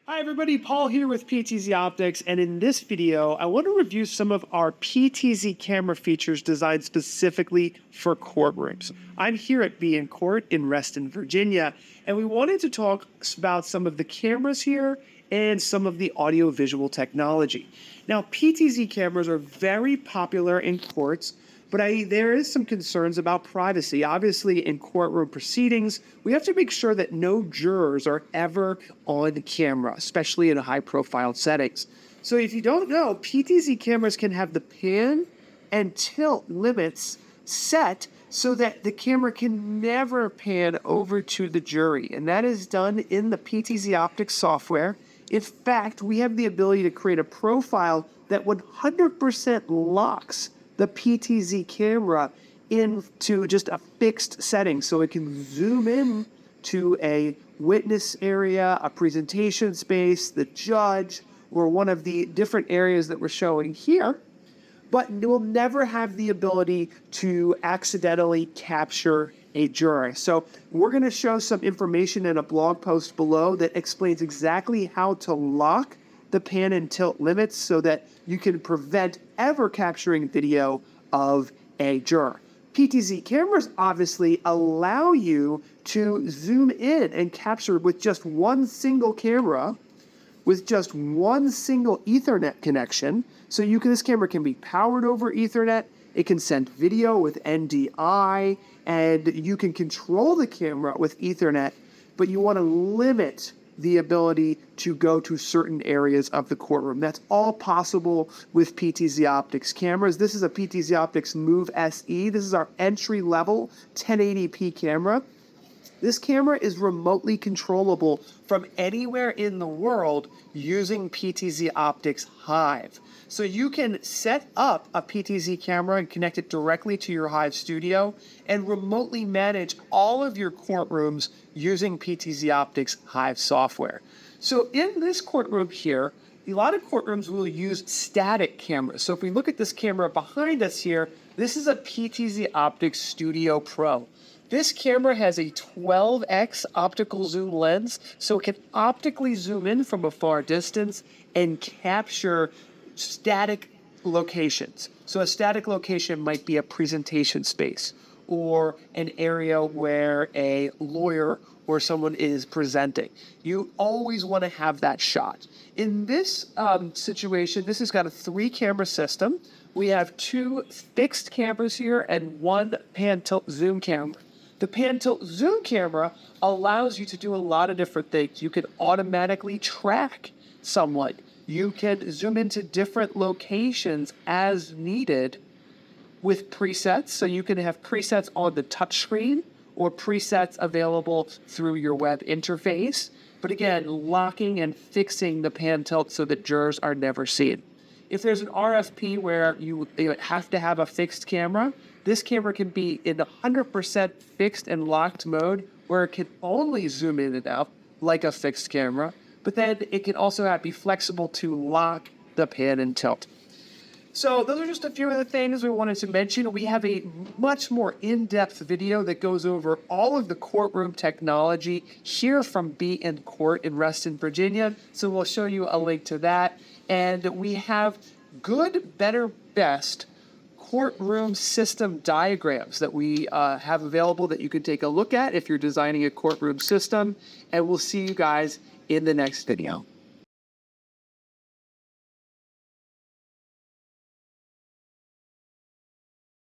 Hi everybody, Paul here with PTZOptics, and in this video, I want to review some of our PTZ camera features designed specifically for courtrooms. I'm here at Be in Court in Reston, Virginia, and we wanted to talk about some of the cameras here and some of the audio-visual technology. Now, PTZ cameras are very popular in courts, but there is some concerns about privacy. Obviously, in courtroom proceedings, we have to make sure that no jurors are ever on camera, especially in high-profile settings. So if you don't know, PTZ cameras can have the pan and tilt limits set so that the camera can never pan over to the jury, and that is done in the PTZOptics software. In fact, we have the ability to create a profile that 100% locks the PTZ camera into just a fixed setting, so it can zoom in to a witness area, a presentation space, the judge, or one of the different areas that we're showing here, but it will never have the ability to accidentally capture a juror. So we're going to show some information in a blog post below that explains exactly how to lock the pan and tilt limits so that you can prevent ever capturing video of a juror. PTZ cameras obviously allow you to zoom in and capture with just one single camera, with just one single Ethernet connection. So this camera can be powered over Ethernet, it can send video with NDI, and you can control the camera with Ethernet, but you want to limit the ability to go to certain areas of the courtroom. That's all possible with PTZOptics cameras. This is a PTZOptics Move SE. This is our entry-level 1080p camera. This camera is remotely controllable from anywhere in the world using PTZOptics Hive. So you can set up a PTZ camera and connect it directly to your Hive studio and remotely manage all of your courtrooms using PTZOptics Hive software. So in this courtroom here, a lot of courtrooms will use static cameras. So if we look at this camera behind us here, this is a PTZOptics Studio Pro. This camera has a 12x optical zoom lens, so it can optically zoom in from a far distance and capture static locations. So a static location might be a presentation space or an area where a lawyer or someone is presenting. You always want to have that shot. In this situation, this has got a 3-camera system. We have 2 fixed cameras here and 1 pan-tilt-zoom camera. The pan-tilt-zoom camera allows you to do a lot of different things. You can automatically track someone. You can zoom into different locations as needed with presets. So you can have presets on the touchscreen or presets available through your web interface. But again, locking and fixing the pan-tilt so that jurors are never seen. If there's an RFP where you have to have a fixed camera, this camera can be in 100% fixed and locked mode where it can only zoom in and out like a fixed camera, but then it can also be flexible to lock the pan and tilt. So those are just a few of the things we wanted to mention. We have a much more in-depth video that goes over all of the courtroom technology here from Be in Court in Reston, Virginia. So we'll show you a link to that. And we have good, better, best courtroom system diagrams that we have available that you can take a look at if you're designing a courtroom system. And we'll see you guys in the next video.